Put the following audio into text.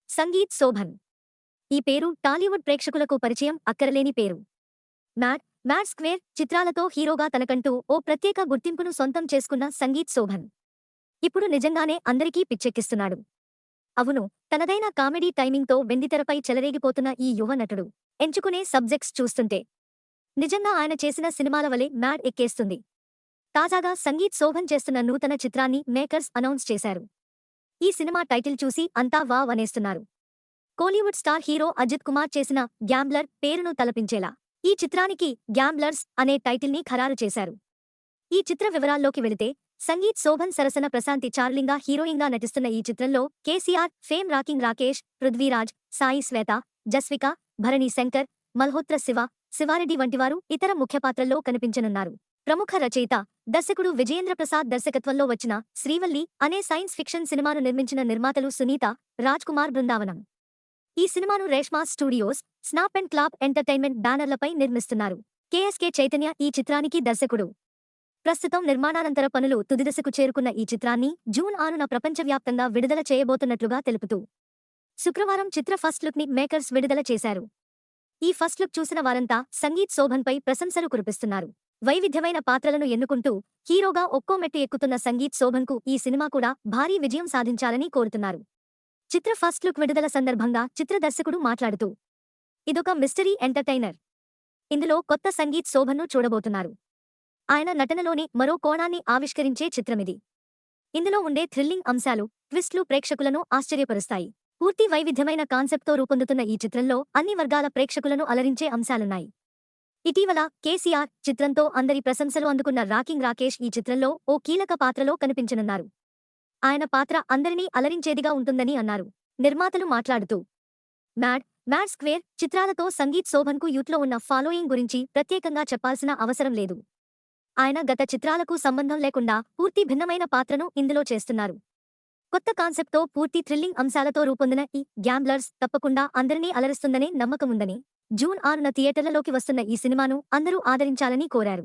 సంగీత్ శోభన్. ఈ పేరు టాలీవుడ్ ప్రేక్షకులకు పరిచయం అక్కరలేని పేరు. మ్యాడ్, మ్యాడ్ స్క్వేర్ చిత్రాలతో హీరోగా తనకంటూ ఓ ప్రత్యేక గుర్తింపును సొంతం చేసుకున్న సంగీత్ శోభన్ ఇప్పుడు నిజంగానే అందరికీ పిచ్చెక్కిస్తున్నాడు. అవును, తనదైన కామెడీ టైమింగ్తో వెండితెరపై చెలరేగిపోతున్న ఈ యువ నటుడు ఎంచుకునే సబ్జెక్ట్స్ చూస్తుంటే నిజంగా ఆయన చేసిన సినిమాల వలె మ్యాడ్ ఎక్కేస్తుంది. తాజాగా సంగీత్ శోభన్ చేస్తున్న నూతన చిత్రాన్ని మేకర్స్ అనౌన్స్ చేశారు. ఈ సినిమా టైటిల్ చూసి అంతా వావ్ అనేస్తున్నారు. Kollywood star hero Ajith Kumar చేసిన గ్యాంబ్లర్ పేరును తలపించేలా ఈ చిత్రానికి గ్యాంబ్లర్స్ అనే టైటిల్ని ఖరారు చేశారు. ఈ చిత్ర వివరాల్లోకి వెళితే సంగీత్ శోభన్ సరసన ప్రశాంతి చార్లింగా హీరోయిన్గా నటిస్తున్న ఈ చిత్రంలో కేసీఆర్, ఫేమ్ రాకింగ్ రాకేష్, పృథ్వీరాజ్, సాయి శ్వేత, జస్విక, భరణి శంకర్, మల్హోత్ర శివ, శివారెడ్డి వంటివారు ఇతర ముఖ్య పాత్రల్లో కనిపించనున్నారు. ప్రముఖ రచయిత, దర్శకుడు విజయేంద్ర ప్రసాద్ దర్శకత్వంలో వచ్చిన శ్రీవల్లి అనే సైన్స్ ఫిక్షన్ సినిమాను నిర్మించిన నిర్మాతలు సునీత, రాజ్ కుమార్ బృందావనం. ఈ సినిమాను Reshma studios, snap and clap entertainment బ్యానర్లపై నిర్మిస్తున్నారు. కేఎస్కే చైతన్య ఈ చిత్రానికి దర్శకుడు. ప్రస్తుతం నిర్మాణానంతర పనులు తుదిదశకు చేరుకున్న ఈ చిత్రాన్ని జూన్ 6న ప్రపంచవ్యాప్తంగా విడుదల చేయబోతున్నట్లుగా తెలుపుతూ శుక్రవారం చిత్ర ఫస్ట్ లుక్ ని మేకర్స్ విడుదల చేశారు. ఈ ఫస్ట్ లుక్ చూసిన వారంతా సంగీత్ శోభన్పై ప్రశంసలు కురిపిస్తున్నారు. వైవిధ్యమైన పాత్రలను ఎన్నుకుంటూ హీరోగా ఒక్కో మెట్టు ఎక్కుతున్న సంగీత్ శోభన్కు ఈ సినిమా కూడా భారీ విజయం సాధించాలని కోరుతున్నారు. చిత్ర ఫస్ట్ లుక్ విడుదల సందర్భంగా చిత్ర దర్శకుడు మాట్లాడుతూ, ఇదొక మిస్టరీ ఎంటర్టైనర్. ఇందులో కొత్త సంగీత్ శోభన్ను చూడబోతున్నారు. ఆయన నటనలోని మరో కోణాన్ని ఆవిష్కరించే చిత్రమిది. ఇందులో ఉండే థ్రిల్లింగ్ అంశాలు, ట్విస్ట్లు ప్రేక్షకులను ఆశ్చర్యపరుస్తాయి. పూర్తి వైవిధ్యమైన కాన్సెప్ట్తో రూపొందుతున్న ఈ చిత్రంలో అన్ని వర్గాల ప్రేక్షకులను అలరించే అంశాలున్నాయి. ఇటీవల కేసీఆర్ చిత్రంతో అందరి ప్రశంసలు అందుకున్న రాకింగ్ రాకేష్ ఈ చిత్రంలో ఓ కీలక పాత్రలో కనిపించనున్నారు. ఆయన పాత్ర అందరినీ అలరించేదిగా ఉంటుందని అన్నారు. నిర్మాతలు మాట్లాడుతూ, మ్యాడ్ స్క్వేర్ చిత్రాలతో సంగీత్ శోభన్కు యూత్లో ఉన్న ఫాలోయింగ్ గురించి ప్రత్యేకంగా చెప్పాల్సిన అవసరం లేదు. ఆయన గత చిత్రాలకు సంబంధం లేకుండా పూర్తి భిన్నమైన పాత్రను ఇందులో చేస్తున్నారు. కొత్త కాన్సెప్ట్తో పూర్తి థ్రిల్లింగ్ అంశాలతో రూపొందిన ఈ గ్యాంబ్లర్స్ తప్పకుండా అందరినీ అలరిస్తుందనే నమ్మకముందని, జూన్ 6న థియేటర్లలోకి వస్తున్న ఈ సినిమాను అందరూ ఆదరించాలని కోరారు.